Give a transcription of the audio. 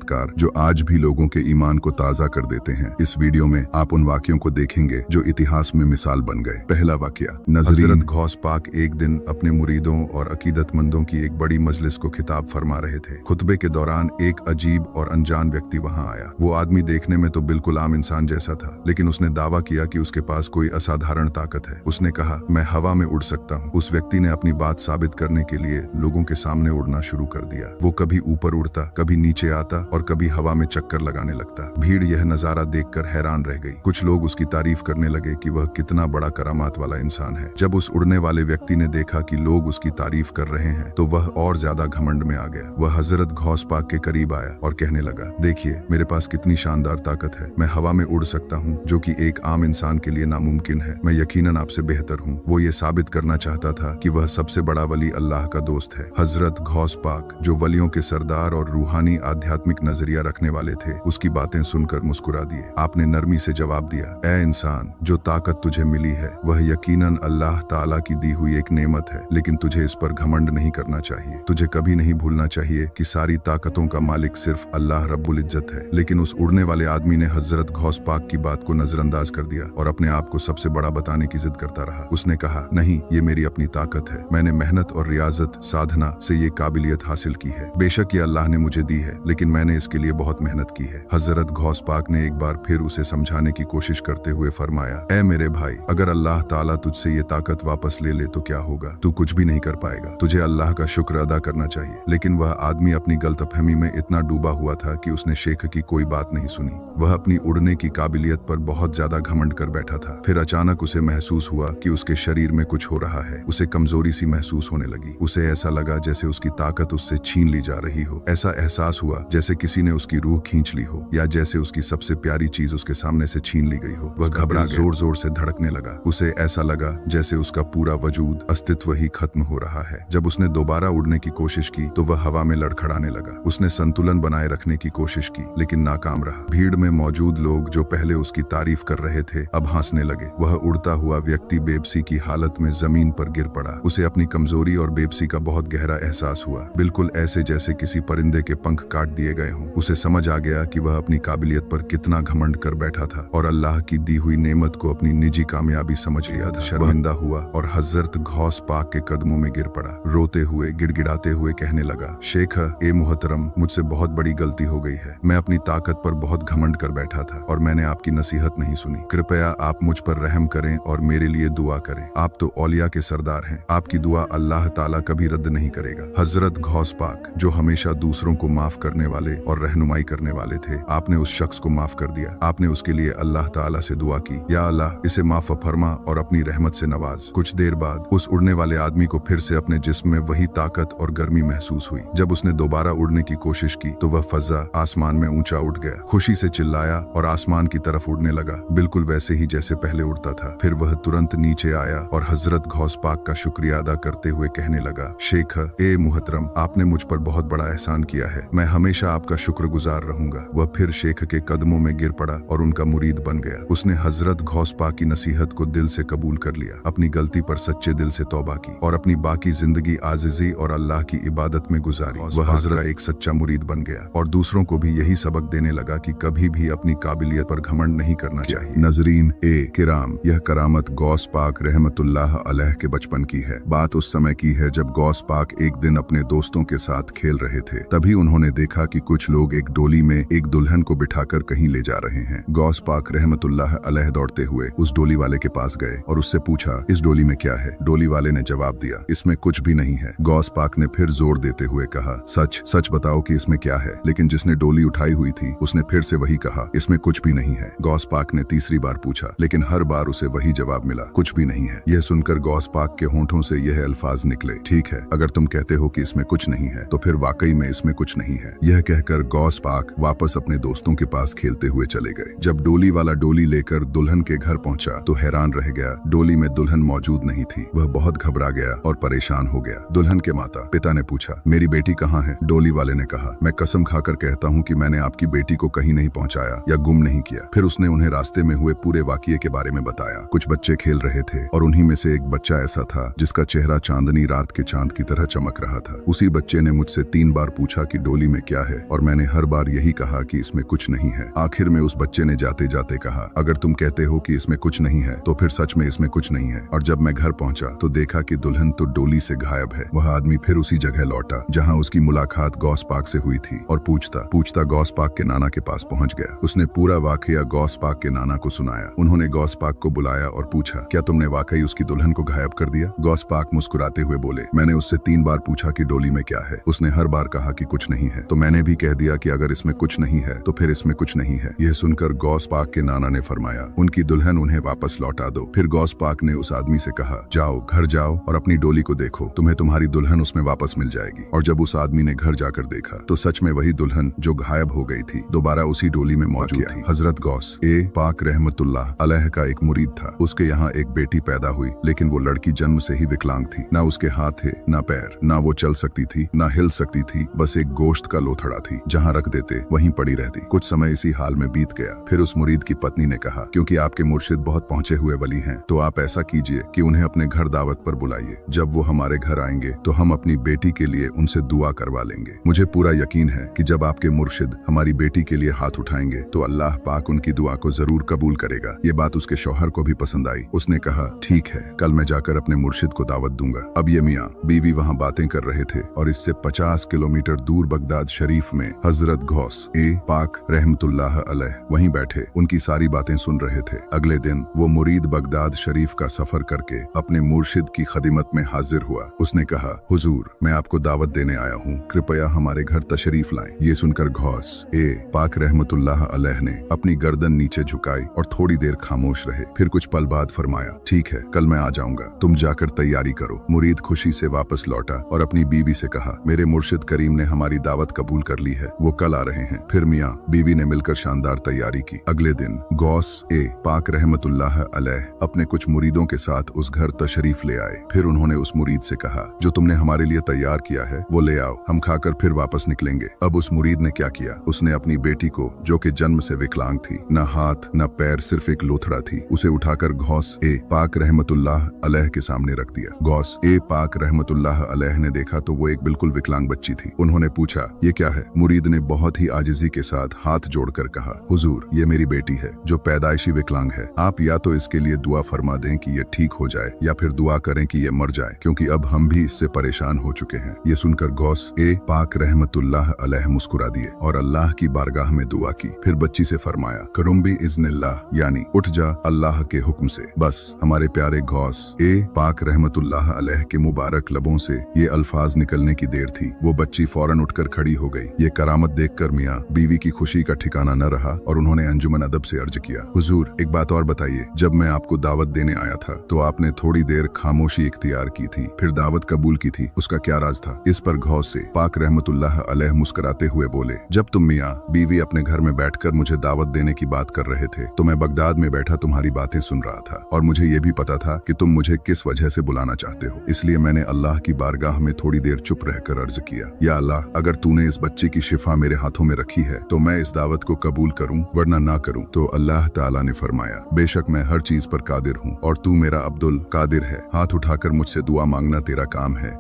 चमत्कार जो आज भी लोगों के ईमान को ताजा कर देते हैं। इस वीडियो में आप उन वाक्यों को देखेंगे जो इतिहास में मिसाल बन गए। पहला वाकया, हजरत गौस पाक एक दिन अपने मुरीदों और अकीदतमंदों की एक बड़ी मजलिस को खिताब फरमा रहे थे। खुतबे के दौरान एक अजीब और अनजान व्यक्ति वहां आया। वो आदमी देखने में तो बिल्कुल आम इंसान जैसा था, लेकिन उसने दावा किया कि उसके पास कोई असाधारण ताकत है। उसने कहा, मैं हवा में उड़ सकता हूँ। उस व्यक्ति ने अपनी बात साबित करने के लिए लोगों के सामने उड़ना शुरू कर दिया। वो कभी ऊपर उड़ता, कभी नीचे आता और कभी हवा में चक्कर लगाने लगता। भीड़ यह नजारा देखकर हैरान रह गई। कुछ लोग उसकी तारीफ करने लगे कि वह कितना बड़ा करामात वाला इंसान है। जब उस उड़ने वाले व्यक्ति ने देखा कि लोग उसकी तारीफ कर रहे हैं तो वह और ज्यादा घमंड में आ गया। वह हजरत गौस पाक के करीब आया और कहने लगा, देखिए मेरे पास कितनी शानदार ताकत है। मैं हवा में उड़ सकता हूँ, जो कि एक आम इंसान के लिए नामुमकिन है। मैं यकीनन आपसे बेहतर हूँ। वो ये साबित करना चाहता था कि वह सबसे बड़ा वली अल्लाह का दोस्त है। हजरत गौस पाक, जो वलियों के सरदार और रूहानी आध्यात्मिक नजरिया रखने वाले थे, उसकी बातें सुनकर मुस्कुरा दिए। आपने नरमी से जवाब दिया, ऐ इंसान, जो ताकत तुझे मिली है वह यकीनन अल्लाह ताला की दी हुई एक नेमत है, लेकिन तुझे इस पर घमंड नहीं करना चाहिए। तुझे कभी नहीं भूलना चाहिए कि सारी ताकतों का मालिक सिर्फ अल्लाह रब्बुल इज्जत है। लेकिन उस उड़ने वाले आदमी ने हजरत गौस पाक की बात को नजरअंदाज कर दिया और अपने आप को सबसे बड़ा बताने की जिद करता रहा। उसने कहा, नहीं, ये मेरी अपनी ताकत है। मैंने मेहनत और रियाजत साधना से ये काबिलियत हासिल की है। बेशक ये अल्लाह ने मुझे दी है, लेकिन मैंने इसके लिए बहुत मेहनत की है। हजरत गौस पाक ने एक बार फिर उसे समझाने की कोशिश करते हुए फरमाया, ऐ मेरे भाई, अगर अल्लाह ताला तुझसे ये ताकत वापस ले ले तो क्या होगा? तू कुछ भी नहीं कर पाएगा। तुझे अल्लाह का शुक्र अदा करना चाहिए। लेकिन वह आदमी अपनी गलतफहमी में इतना डूबा हुआ था कि उसने शेख की कोई बात नहीं सुनी। वह अपनी उड़ने की काबिलियत पर बहुत ज्यादा घमंड कर बैठा था। फिर अचानक उसे महसूस हुआ कि उसके शरीर में कुछ हो रहा है। उसे कमजोरी सी महसूस होने लगी। उसे ऐसा लगा जैसे उसकी ताकत उससे छीन ली जा रही हो। ऐसा एहसास हुआ जैसे किसी ने उसकी रूह खींच ली हो, या जैसे उसकी सबसे प्यारी चीज उसके सामने से छीन ली गई हो। वह घबरा जोर जोर से धड़कने लगा। उसे ऐसा लगा जैसे उसका पूरा वजूद, अस्तित्व ही खत्म हो रहा है। जब उसने दोबारा उड़ने की कोशिश की तो वह हवा में लड़खड़ाने लगा। उसने संतुलन बनाए रखने की कोशिश की, लेकिन नाकाम रहा। भीड़ में मौजूद लोग जो पहले उसकी तारीफ कर रहे थे अब हंसने लगे। वह उड़ता हुआ व्यक्ति बेबसी की हालत में जमीन पर गिर पड़ा। उसे अपनी कमजोरी और बेबसी का बहुत गहरा एहसास हुआ, बिल्कुल ऐसे जैसे किसी परिंदे के पंख काट दिए गए हों। उसे समझ आ गया कि वह अपनी काबिलियत पर कितना घमंड कर बैठा था और अल्लाह की दी हुई नेमत को अपनी निजी कामयाबी समझ लिया था। शर्मिंदा हुआ और हजरत गौस पाक के कदमों में गिर पड़ा। रोते हुए, गिड़गिड़ाते हुए कहने लगा, शेख, ए मुहतरम, मुझसे बहुत बड़ी गलती हो गई है। मैं अपनी ताकत पर बहुत घमंड कर बैठा था और मैंने आपकी नसीहत नहीं सुनी। कृपया आप मुझ पर रहम करें और मेरे लिए दुआ करें। आप तो औलिया के सरदार हैं। आपकी दुआ अल्लाह ताला कभी रद्द नहीं करेगा। हजरत गौस पाक, जो हमेशा दूसरों को माफ करने वाले और रहनुमाई करने वाले थे, आपने उस शख्स को माफ कर दिया। आपने उसके लिए अल्लाह ताला से दुआ की, या अल्लाह, इसे माफ फरमा और अपनी रहमत से नवाज। कुछ देर बाद उस उड़ने वाले आदमी को फिर से अपने जिस्म में वही ताकत और गर्मी महसूस हुई। जब उसने दोबारा उड़ने की कोशिश की तो वह फजा आसमान में ऊंचा उठ गया। खुशी से चिल्लाया और आसमान की तरफ उड़ने लगा, बिल्कुल वैसे ही जैसे पहले उड़ता था। फिर वह तुरंत नीचे आया और हजरत गौस पाक का शुक्रिया अदा करते हुए कहने लगा, शेख, ए मुहतरम, आपने मुझ पर बहुत बड़ा एहसान किया है। मैं हमेशा आपका शुक्रगुजार रहूंगा। वह फिर शेख के कदमों में गिर पड़ा और उनका मुरीद बन गया। उसने हजरत गौस पाक की नसीहत को दिल से कबूल कर लिया, अपनी गलती पर सच्चे दिल से तौबा की और अपनी बाकी जिंदगी आजिजी और अल्लाह की इबादत में गुजारी। वह हजरत एक सच्चा मुरीद बन गया और दूसरों को भी यही सबक देने लगा कि कभी भी अपनी काबिलियत पर घमंड नहीं करना चाहिए। नजरीन ए किराम, यह करामत गौस पाक रहमतुल्लाह अलैह के बचपन की है। बात उस समय की है जब गौस पाक एक दिन अपने दोस्तों के साथ खेल रहे थे। तभी उन्होंने देखा कि कुछ लोग एक डोली में एक दुल्हन को बिठाकर कहीं ले जा रहे हैं। गौस पाक रहमतुल्लाह अलैह दौड़ते हुए उस डोली वाले के पास गए और उससे पूछा, इस डोली में क्या है? डोली वाले ने जवाब दिया, इसमें कुछ भी नहीं है। गौस पाक ने फिर जोर देते हुए कहा, सच सच बताओ कि इसमें क्या है? लेकिन जिसने डोली उठाई हुई थी उसने फिर से वही कहा, इसमें कुछ भी नहीं है। गौस पाक ने तीसरी बार पूछा, लेकिन हर बार उसे वही जवाब मिला, कुछ भी नहीं है। यह सुनकर गौस पाक के होंठों से यह अल्फाज निकले, ठीक है, अगर तुम कहते हो कि इसमें कुछ नहीं है तो फिर वाकई में इसमें कुछ नहीं है। यह कहकर गौस पाक वापस अपने दोस्तों के पास खेलते हुए चले गए। जब डोली वाला डोली लेकर दुल्हन के घर पहुंचा तो हैरान रह गया। डोली में दुल्हन मौजूद नहीं थी। वह बहुत घबरा गया और परेशान हो गया। दुल्हन के माता पिता ने पूछा, मेरी बेटी कहाँ है? डोली वाले ने कहा, मैं कसम खाकर कहता हूँ कि मैंने आपकी बेटी को कहीं नहीं पहुँचाया या गुम नहीं किया। फिर उसने उन्हें रास्ते में हुए पूरे वाकये के बारे में बताया। कुछ बच्चे खेल रहे थे और उन्हीं में से एक बच्चा ऐसा था जिसका चेहरा चांदनी रात के चांद की तरह चमक रहा था। उसी बच्चे ने मुझसे 3 बार पूछा कि डोली में क्या है और मैंने हर बार यही कहा कि इसमें कुछ नहीं है। आखिर में उस बच्चे ने जाते जाते कहा, अगर तुम कहते हो कि इसमें कुछ नहीं है तो फिर सच में इसमें कुछ नहीं है। और जब मैं घर पहुंचा तो देखा कि दुल्हन तो डोली से गायब है। वह आदमी फिर उसी जगह लौटा जहां उसकी मुलाकात गौस पाक से हुई थी और पूछता गौस पाक के नाना के पास पहुंच गया। उसने पूरा वाकया गौस पाक के नाना को सुनाया। उन्होंने गौस पाक को बुलाया और पूछा, क्या तुमने वाकई उसकी दुल्हन को गायब कर दिया? गौस पाक मुस्कुराते हुए बोले, मैंने उससे 3 बार पूछा कि डोली में क्या है। उसने हर बार कहा कि कुछ नहीं है, तो मैंने भी कह दिया कि अगर इसमें कुछ नहीं है तो फिर इसमें कुछ नहीं है। यह सुनकर गौस पाक के नाना ने फरमाया, उनकी दुल्हन उन्हें वापस लौटा दो। फिर गौस पाक ने उस आदमी से कहा, जाओ घर जाओ और अपनी डोली को देखो, तुम्हें तुम्हारी दुल्हन उसमें वापस मिल जाएगी। और जब उस आदमी ने घर जाकर देखा तो सच में वही दुल्हन जो गायब हो गई थी दोबारा उसी डोली में मौजूद थी। हजरत गौस पाक रहमतुल्लाह अलैह का एक मुरीद था। उसके यहाँ एक बेटी पैदा हुई, लेकिन वो लड़की जन्म से ही विकलांग थी। ना उसके हाथ थे ना पैर, ना वो चल सकती थी ना हिल सकती थी, बस एक गोश्त का लोथड़ा थी। जहाँ रख देते वहीं पड़ी रहती। कुछ समय इसी हाल में बीत गया। फिर उस मुरीद की पत्नी ने कहा, क्योंकि आपके मुर्शिद बहुत पहुंचे हुए वली हैं, तो आप ऐसा कीजिए कि उन्हें अपने घर दावत पर बुलाइए। जब वो हमारे घर आएंगे तो हम अपनी बेटी के लिए उनसे दुआ करवा लेंगे। मुझे पूरा यकीन है कि जब आपके मुर्शिद हमारी बेटी के लिए हाथ उठाएंगे तो अल्लाह पाक उनकी दुआ को जरूर कबूल करेगा। ये बात उसके शौहर को भी पसंद आई। उसने कहा, ठीक है, कल मैं जाकर अपने मुर्शिद को दावत दूंगा। अब ये मियाँ बीवी वहाँ बातें कर रहे थे और इससे 50 किलोमीटर दूर बगदाद शरीफ में हजरत गौस पाक रहमतुल्लाह अलैह वहीं बैठे उनकी सारी बातें सुन रहे थे। अगले दिन वो मुरीद बगदाद शरीफ का सफर करके अपने मुर्शिद की खिदमत में हाजिर हुआ। उसने कहा, हुजूर, मैं आपको दावत देने आया हूँ, कृपया हमारे घर तशरीफ लाएं। ये सुनकर गौस पाक रहमतुल्लाह अलैह ने अपनी गर्दन नीचे झुकाई और थोड़ी देर खामोश रहे। फिर कुछ पल बाद फरमाया, ठीक है, कल मैं आ जाऊंगा, तुम जाकर तैयारी करो। मुरीद खुशी से वापस लौटा और अपनी बीवी से कहा, मेरे मुर्शिद करीम ने हमारी दावत कबूल कर ली है, वो कल आ रहे हैं। फिर मियाँ बीवी ने मिलकर शानदार तैयारी की। अगले दिन गौस पाक रहमतुल्लाह अलैह अपने कुछ मुरीदों के साथ उस घर तशरीफ ले आए। फिर उन्होंने उस मुरीद से कहा, जो तुमने हमारे लिए तैयार किया है वो ले आओ, हम खाकर फिर वापस निकलेंगे। अब उस मुरीद ने क्या किया, उसने अपनी बेटी को, जो कि जन्म से विकलांग थी, न हाथ न पैर, सिर्फ एक लोथड़ा थी, उसे उठाकर गौस पाक रहमतुल्लाह अलैह के सामने रख दिया। गौस पाक रहमतुल्लाह अलैह ने देखा तो वो एक बिल्कुल विकलांग बच्ची थी। उन्होंने पूछा, ये क्या है? मुरीद ने बहुत ही आजिजी के साथ हाथ जोड़कर कहा, हुजूर, ये मेरी बेटी है जो पैदाइशी विकलांग है। आप या तो इसके लिए दुआ फरमा दें कि ये ठीक हो जाए या फिर दुआ करें कि ये मर जाए, क्योंकि अब हम भी इससे परेशान हो चुके हैं। ये सुनकर गौस पाक रहमतुल्लाह अलैह मुस्कुरा दिए और अल्लाह की बारगाह में दुआ की। फिर बच्ची से फरमाया, करुम्बी इज़्निल्लाह, यानी उठ जा अल्लाह के हुक्म से। बस हमारे प्यारे गौस पाक रहमतुल्लाह अलैह के मुबारक लबों से ये अल्फाज निकलने की देर थी। वो बच्ची फौरन उठकर खड़ी हो गई। ये करामत देखकर मियाँ बीवी की खुशी का ठिकाना न रहा और उन्होंने अंजुमन अदब से अर्ज किया, हुजूर, एक बात और बताइए, जब मैं आपको दावत देने आया था तो आपने थोड़ी देर खामोशी इख्तियार की थी, फिर दावत कबूल की थी, उसका क्या राज था? इस पर गौस पाक रहमतुल्लाह अलैह मुस्कुराते हुए बोले, जब तुम मियाँ बीवी अपने घर में बैठकर मुझे दावत देने की बात कर रहे थे तो मैं बगदाद में बैठा तुम्हारी बातें सुन रहा था और मुझे ये भी पता था कि तुम मुझे किस वजह से बुलाना चाहते हो। इसलिए मैंने अल्लाह की बारगाह में थोड़ी देर चुप रहकर अर्ज किया, या अल्लाह, अगर तूने इस बच्चे की शिफा मेरे हाथों में रखी है तो मैं इस दावत को कबूल करूं, वरना ना करूं। तो अल्लाह ताला ने फरमाया, बेशक मैं हर चीज पर कादिर हूं और तू मेरा अब्दुल कादिर है। हाथ उठाकर मुझसे दुआ मांगना तेरा काम है।